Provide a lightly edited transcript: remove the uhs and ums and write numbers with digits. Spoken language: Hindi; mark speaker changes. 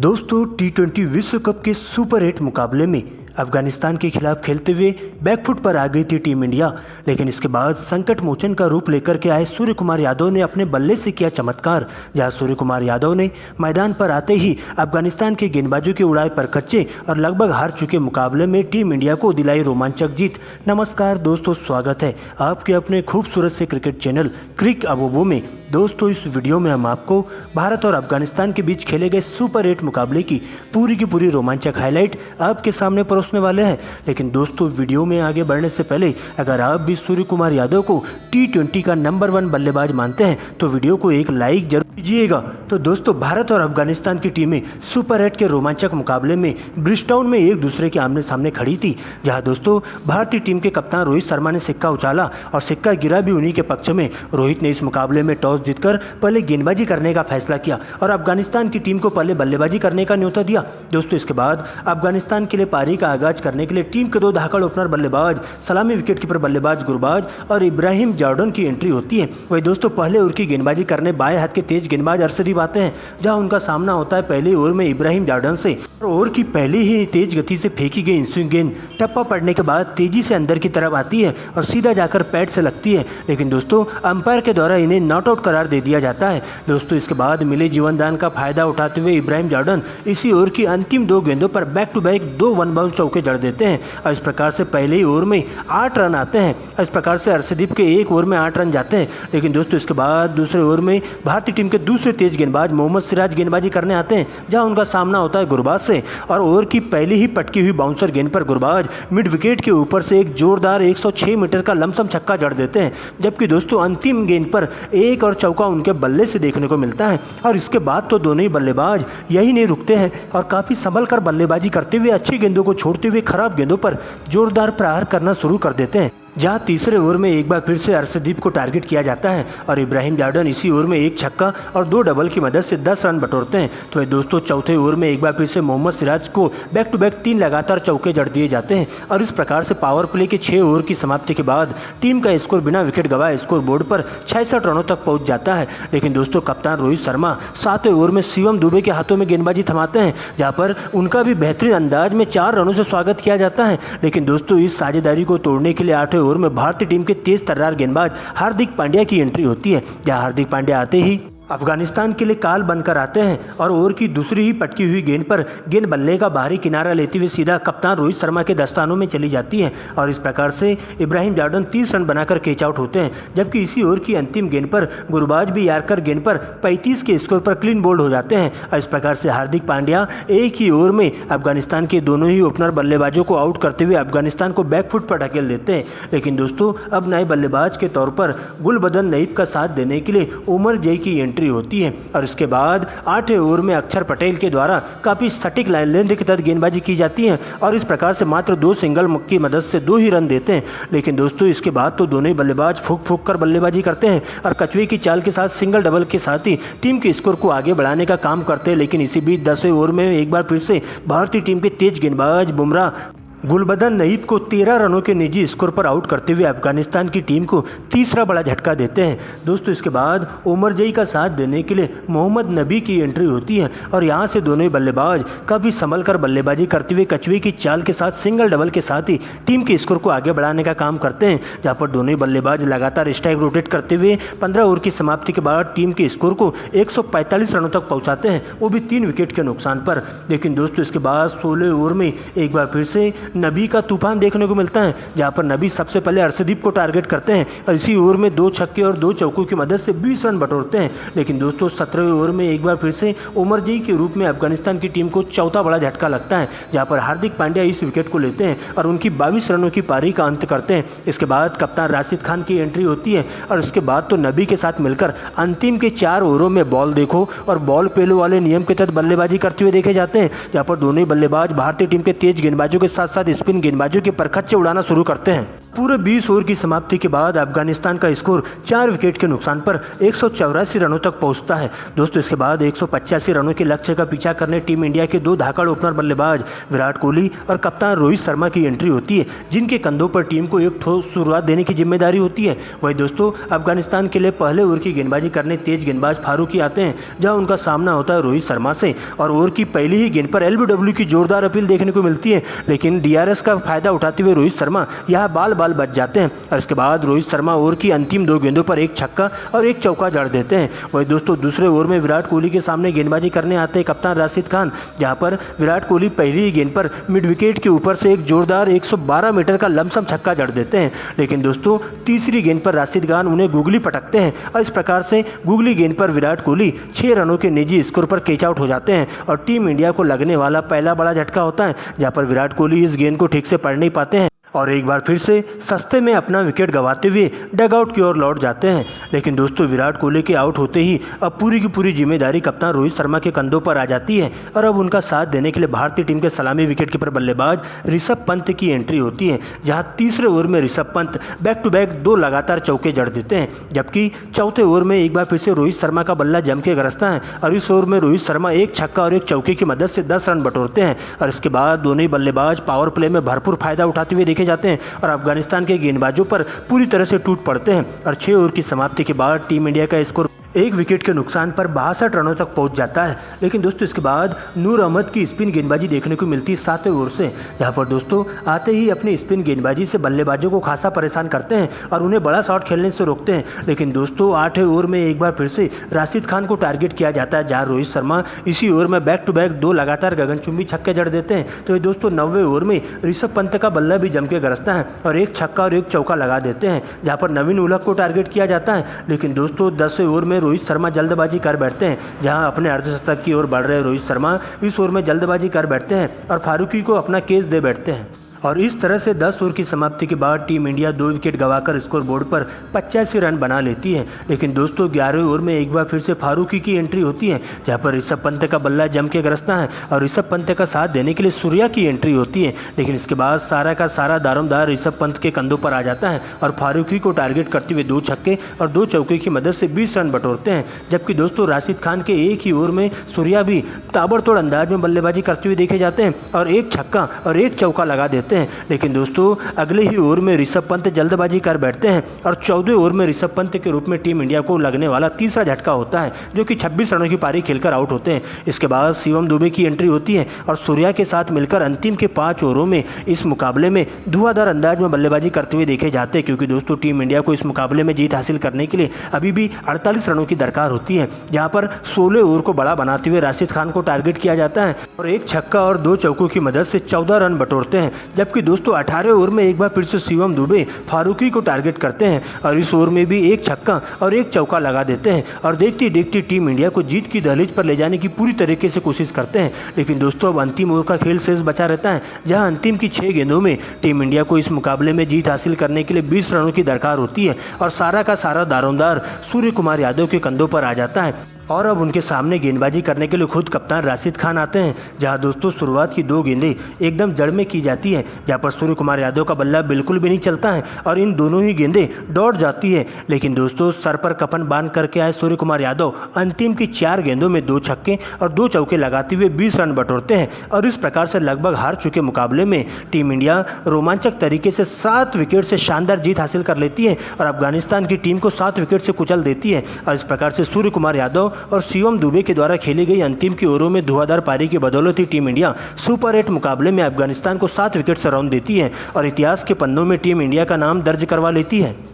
Speaker 1: दोस्तों टी20 विश्व कप के सुपर 8 मुकाबले में अफगानिस्तान के खिलाफ खेलते हुए बैकफुट पर आ गई थी टीम इंडिया। लेकिन इसके बाद संकट मोचन का रूप लेकर के आए सूर्य कुमार यादव ने अपने बल्ले से किया चमत्कार, जहां सूर्य कुमार यादव ने मैदान पर आते ही अफगानिस्तान के गेंदबाजों के उड़ाए पर कच्चे और लगभग हार चुके मुकाबले में टीम इंडिया को दिलाई रोमांचक जीत। नमस्कार दोस्तों, स्वागत है आपके अपने खूबसूरत से क्रिकेट चैनल क्रिक अबोबो में। दोस्तों इस वीडियो में हम आपको भारत और अफगानिस्तान के बीच खेले गए सुपर 8 मुकाबले की पूरी रोमांचक हाईलाइट आपके सामने परोसने वाले हैं। लेकिन दोस्तों वीडियो में आगे बढ़ने से पहले अगर आप भी सूर्य कुमार यादव को टी20 का नंबर 1 बल्लेबाज मानते हैं तो वीडियो को एक लाइक जरूर कीजिएगा। तो दोस्तों भारत और अफगानिस्तान की टीमें सुपर 8 के रोमांचक मुकाबले में ब्रिजटाउन में एक दूसरे के आमने सामने खड़ी थी, जहां दोस्तों भारतीय टीम के कप्तान रोहित शर्मा ने सिक्का उछाला और सिक्का गिरा भी उन्हीं के पक्ष में। रोहित ने इस मुकाबले में टॉस जीतकर पहले गेंदबाजी करने का फैसला किया और अफगानिस्तान की टीम को पहले बल्लेबाजी करने का न्योता दिया। दोस्तों इसके बाद अफगानिस्तान के लिए पारी का आगाज करने के लिए टीम के 2 धाकड़ ओपनर बल्लेबाज, सलामी विकेटकीपर बल्लेबाज गुरबाज और इब्राहिम जॉर्डन की एंट्री होती है। वही दोस्तों पहले ओवर की गेंदबाजी करने बाएं हाथ के तेज गेंदबाज अरशदीप आते हैं, जहां उनका सामना होता है पहले ओवर में इब्राहिम जॉर्डन से। ओवर की पहले ही तेज गति से फेंकी गई इंस्विंग गेंद टप्पा पड़ने के बाद तेजी से अंदर की तरफ आती है और सीधा जाकर पैड से लगती है। लेकिन दोस्तों अंपायर के द्वारा इन्हें नॉट आउट करार दे दिया जाता है। दोस्तों इसके बाद मिले जीवनदान का फायदा उठाते हुए इब्राहिम जॉर्डन इसी ओवर की अंतिम 2 गेंदों पर back to back 2 one bounce चौके जड़ देते हैं और इस प्रकार से पहले ही ओवर में 8 रन आते हैं। इस प्रकार से अर्शदीप के एक ओवर में 8 रन जाते हैं। लेकिन दोस्तों इसके बाद दूसरे ओवर में भारतीय टीम के दूसरे तेज गेंदबाज मोहम्मद सिराज गेंदबाजी करने आते हैं, जहां उनका सामना होता है गुरबाज से और ओवर की पहली ही पटकी हुई बाउंसर गेंद पर गुरबाज मिड विकेट के ऊपर से एक जोरदार 106 मीटर का लमसम छक्का जड़ देते हैं। जबकि दोस्तों अंतिम गेंद पर एक और चौका उनके बल्ले से देखने को मिलता है और इसके बाद तो दोनों ही बल्लेबाज यही नहीं रुकते हैं और काफ़ी संभल कर बल्लेबाजी करते हुए अच्छी गेंदों को छोड़ते हुए खराब गेंदों पर जोरदार प्रहार करना शुरू कर देते हैं। जहां तीसरे ओवर में एक बार फिर से अर्शदीप को टारगेट किया जाता है और इब्राहिम जॉर्डन इसी ओवर में एक छक्का और 2 डबल की मदद से 10 रन बटोरते हैं। तो दोस्तों चौथे ओवर में एक बार फिर से मोहम्मद सिराज को बैक टू बैक 3 लगातार चौके जड़ दिए जाते हैं और इस प्रकार से पावर प्ले के 6 ओवर की समाप्ति के बाद टीम का स्कोर बिना विकेट गंवाए स्कोर बोर्ड पर 66 रनों तक पहुंच जाता है। लेकिन दोस्तों कप्तान रोहित शर्मा 7वें ओवर में शिवम दुबे के हाथों में गेंदबाजी थमाते हैं, जहाँ पर उनका भी बेहतरीन अंदाज में 4 रनों से स्वागत किया जाता है। लेकिन दोस्तों इस साझेदारी को तोड़ने के लिए 8वें ओवर में भारतीय टीम के तेज तर्रार गेंदबाज हार्दिक पांड्या की एंट्री होती है, जहां हार्दिक पांड्या आते ही अफगानिस्तान के लिए काल बनकर आते हैं और ओवर की दूसरी ही पटकी हुई गेंद पर गेंद बल्ले का बाहरी किनारा लेते हुए सीधा कप्तान रोहित शर्मा के दस्तानों में चली जाती है और इस प्रकार से इब्राहिम जॉर्डन 30 रन बनाकर कैच आउट होते हैं। जबकि इसी ओवर की अंतिम गेंद पर गुरबाज भी यार्कर गेंद पर 35 के स्कोर पर क्लीन बोल्ड हो जाते हैं और इस प्रकार से हार्दिक पांड्या एक ही ओवर में अफगानिस्तान के दोनों ही ओपनर बल्लेबाजों को आउट करते हुए अफगानिस्तान को बैकफुट पर ढकेल देते हैं। लेकिन दोस्तों अब नए बल्लेबाज के तौर पर गुलबदन नईब का साथ देने के लिए उमर जय की एंट्री होती है और इसके बाद 8वें ओवर में अक्षर पटेल के द्वारा काफ़ी सटीक लाइन लेंथ के तहत गेंदबाजी की जाती है और इस प्रकार से मात्र 2 सिंगल की मदद से 2 ही रन देते हैं। लेकिन दोस्तों इसके बाद तो दोनों ही बल्लेबाज फूक कर बल्लेबाजी करते हैं और कछुए की चाल के साथ सिंगल डबल के साथ ही टीम के स्कोर को आगे बढ़ाने का काम करते हैं। लेकिन इसी बीच 10वें ओवर में एक बार फिर से भारतीय टीम के तेज गेंदबाज बुमराह गुलबदन नईब को 13 रनों के निजी स्कोर पर आउट करते हुए अफगानिस्तान की टीम को तीसरा बड़ा झटका देते हैं। दोस्तों इसके बाद उमर जई का साथ देने के लिए मोहम्मद नबी की एंट्री होती है और यहां से दोनों ही बल्लेबाज काफ़ी संभल कर बल्लेबाजी करते हुए कछुए की चाल के साथ सिंगल डबल के साथ ही टीम के स्कोर को आगे बढ़ाने का काम करते हैं, जहाँ पर दोनों ही बल्लेबाज लगातार स्ट्राइक रोटेट करते हुए 15 ओवर की समाप्ति के बाद टीम के स्कोर को 145 रनों तक पहुँचाते हैं, वो भी 3 विकेट के नुकसान पर। लेकिन दोस्तों इसके बाद 16 ओवर में एक बार फिर से नबी का तूफान देखने को मिलता है, जहां पर नबी सबसे पहले अर्शदीप को टारगेट करते हैं और इसी ओवर में 2 छक्के और 2 चौकों की मदद से 20 रन बटोरते हैं। लेकिन दोस्तों 17वें ओवर में एक बार फिर से उमर जई के रूप में अफगानिस्तान की टीम को चौथा बड़ा झटका लगता है, जहां पर हार्दिक पांड्या इस विकेट को लेते हैं और उनकी 22 रनों की पारी का अंत करते हैं। इसके बाद कप्तान राशिद खान की एंट्री होती है और इसके बाद तो नबी के साथ मिलकर अंतिम के 4 ओवरों में बॉल देखो और बॉल पेलो वाले नियम के तहत बल्लेबाजी करते हुए देखे जाते हैं, जहाँ पर दोनों ही बल्लेबाज भारतीय टीम के तेज गेंदबाजों के साथ साथ स्पिन गेंदबाजों के परखच्चे उड़ाना शुरू करते हैं। पूरे 20 ओवर की समाप्ति के बाद अफगानिस्तान का स्कोर 4 विकेट के नुकसान पर 184 रनों तक पहुंचता है। दोस्तों इसके बाद 185 रनों के लक्ष्य का पीछा करने टीम इंडिया के 2 धाकड़ ओपनर बल्लेबाज विराट कोहली और कप्तान रोहित शर्मा की एंट्री होती है, जिनके कंधों पर टीम को एक ठोस शुरुआत देने की जिम्मेदारी होती है। वही दोस्तों अफगानिस्तान के लिए पहले ओवर की गेंदबाजी करने तेज गेंदबाज फारूकी आते हैं, जहां उनका सामना होता है रोहित शर्मा से और ओवर की पहली ही गेंद पर एलबीडब्ल्यू की जोरदार अपील देखने को मिलती है, लेकिन डीआरएस का फायदा उठाते हुए रोहित शर्मा यहां बाल बच जाते हैं और इसके बाद रोहित शर्मा ओवर की अंतिम 2 गेंदों पर एक छक्का और एक चौका जड़ देते हैं। वही दोस्तों दूसरे ओवर में विराट कोहली के सामने गेंदबाजी करने आते हैं कप्तान राशिद खान, जहां पर विराट कोहली पहली ही गेंद पर मिड विकेट के ऊपर से एक जोरदार 112 मीटर का लमसम छक्का जड़ देते हैं, लेकिन दोस्तों तीसरी गेंद पर राशिद खान उन्हें गूगली पटकते हैं और इस प्रकार से गूगली गेंद पर विराट कोहली 6 रनों के निजी स्कोर पर कैच आउट हो जाते हैं और टीम इंडिया को लगने वाला पहला बड़ा झटका होता है, जहां पर विराट कोहली इस गेंद को ठीक से पढ़ नहीं पाते हैं और एक बार फिर से सस्ते में अपना विकेट गंवाते हुए डगआउट की ओर लौट जाते हैं। लेकिन दोस्तों विराट कोहली के आउट होते ही अब पूरी की पूरी जिम्मेदारी कप्तान रोहित शर्मा के कंधों पर आ जाती है और अब उनका साथ देने के लिए भारतीय टीम के सलामी विकेटकीपर बल्लेबाज ऋषभ पंत की एंट्री होती है, जहां तीसरे ओवर में Rishabh Pant back to back 2 लगातार चौके जड़ देते हैं, जबकि चौथे ओवर में एक बार फिर से रोहित शर्मा का बल्ला जम के गरजता है और इस ओवर में रोहित शर्मा एक छक्का और एक चौके की मदद से 10 रन बटोरते हैं और इसके बाद दोनों ही बल्लेबाज पावर प्ले में भरपूर फायदा उठाते हुए देखे जाते हैं और अफगानिस्तान के गेंदबाजों पर पूरी तरह से टूट पड़ते हैं और 6 ओवर की समाप्ति के बाद टीम इंडिया का स्कोर 1 विकेट के नुकसान पर 62 रनों तक पहुंच जाता है। लेकिन दोस्तों इसके बाद नूर अहमद की स्पिन गेंदबाजी देखने को मिलती है 7वें ओवर से, जहां पर दोस्तों आते ही अपनी स्पिन गेंदबाजी से बल्लेबाजों को खासा परेशान करते हैं और उन्हें बड़ा शॉट खेलने से रोकते हैं। लेकिन दोस्तों 8वें ओवर में एक बार फिर से राशिद खान को टारगेट किया जाता है, जहाँ रोहित शर्मा इसी ओवर में बैक टू बैक 2 लगातार गगनचुंबी छक्के जड़ देते हैं। तो दोस्तों 9वें ओवर में ऋषभ पंत का बल्ला भी जम के गरजता है और एक छक्का और एक चौका लगा देते हैं, जहाँ पर नवीन उलक को टारगेट किया जाता है। लेकिन दोस्तों 10वें ओवर में रोहित शर्मा जल्दबाजी कर बैठते हैं, जहां अपने अर्धशतक की ओर बढ़ रहे रोहित शर्मा इस ओवर में जल्दबाजी कर बैठते हैं और फारूकी को अपना केस दे बैठते हैं और इस तरह से 10 ओवर की समाप्ति के बाद टीम इंडिया 2 विकेट गंवाकर स्कोर बोर्ड पर 85 रन बना लेती है। लेकिन दोस्तों 11वें ओवर में एक बार फिर से फारूकी की एंट्री होती है, जहां पर ऋषभ पंत का बल्ला जम के गरजता है और ऋषभ पंत का साथ देने के लिए सूर्या की एंट्री होती है। लेकिन इसके बाद सारा का सारा दारोमदार ऋषभ पंत के कंधों पर आ जाता है और फारूकी को टारगेट करते हुए 2 छक्के और 2 चौके की मदद से 20 रन बटोरते हैं, जबकि दोस्तों राशिद खान के एक ही ओवर में सूर्या भी ताबड़तोड़ अंदाज में बल्लेबाजी करते हुए देखे जाते हैं और एक छक्का और एक चौका लगा देते हैं। लेकिन दोस्तों अगले ही ओवर में ऋषभ पंत जल्दबाजी कर बैठते हैं और 14वें ओवर में ऋषभ पंत के रूप में टीम इंडिया को लगने वाला तीसरा झटका होता है, जो कि 26 रनों की पारी खेलकर आउट होते हैं। इसके बाद शिवम दुबे की एंट्री होती है और सूर्या के साथ मिलकर अंतिम के 5 ओवरों में इस मुकाबले में धुआंधार अंदाज में बल्लेबाजी करते हुए देखे जाते हैं, क्योंकि दोस्तों टीम इंडिया को इस मुकाबले में जीत हासिल करने के लिए अभी भी 48 रनों की दरकार होती है, जहाँ पर 16 ओवर को बड़ा बनाते हुए राशिद खान को टारगेट किया जाता है और एक छक्का और 2 चौकों की मदद से 14 रन बटोरते हैं। जबकि दोस्तों 18वें ओवर में एक बार फिर से शिवम दुबे फारूकी को टारगेट करते हैं और इस ओवर में भी एक छक्का और एक चौका लगा देते हैं और देखती देखती टीम इंडिया को जीत की दहलीज पर ले जाने की पूरी तरीके से कोशिश करते हैं। लेकिन दोस्तों अब अंतिम ओवर का खेल शेष बचा रहता है, जहां अंतिम की 6 गेंदों में टीम इंडिया को इस मुकाबले में जीत हासिल करने के लिए 20 रनों की दरकार होती है और सारा का सारा दारोमदार सूर्य कुमार यादव के कंधों पर आ जाता है और अब उनके सामने गेंदबाजी करने के लिए खुद कप्तान राशिद खान आते हैं, जहां दोस्तों शुरुआत की 2 गेंदें एकदम जड़ में की जाती है, जहां पर सूर्य कुमार यादव का बल्ला बिल्कुल भी नहीं चलता है और इन दोनों ही गेंदें दौड़ जाती है। लेकिन दोस्तों सर पर कफन बांध करके आए सूर्य कुमार यादव अंतिम की 4 गेंदों में 2 छक्के और 2 चौके लगाते हुए 20 रन बटोरते हैं और इस प्रकार से लगभग हार चुके मुकाबले में टीम इंडिया रोमांचक तरीके से 7 विकेट से शानदार जीत हासिल कर लेती है और अफगानिस्तान की टीम को 7 विकेट से कुचल देती है और इस प्रकार से सूर्य कुमार यादव और शिवम दुबे के द्वारा खेली गई अंतिम की ओवरों में धुआंधार पारी की बदौलत ही टीम इंडिया सुपर 8 मुकाबले में अफगानिस्तान को 7 विकेट से रौंद देती है और इतिहास के पन्नों में टीम इंडिया का नाम दर्ज करवा लेती है।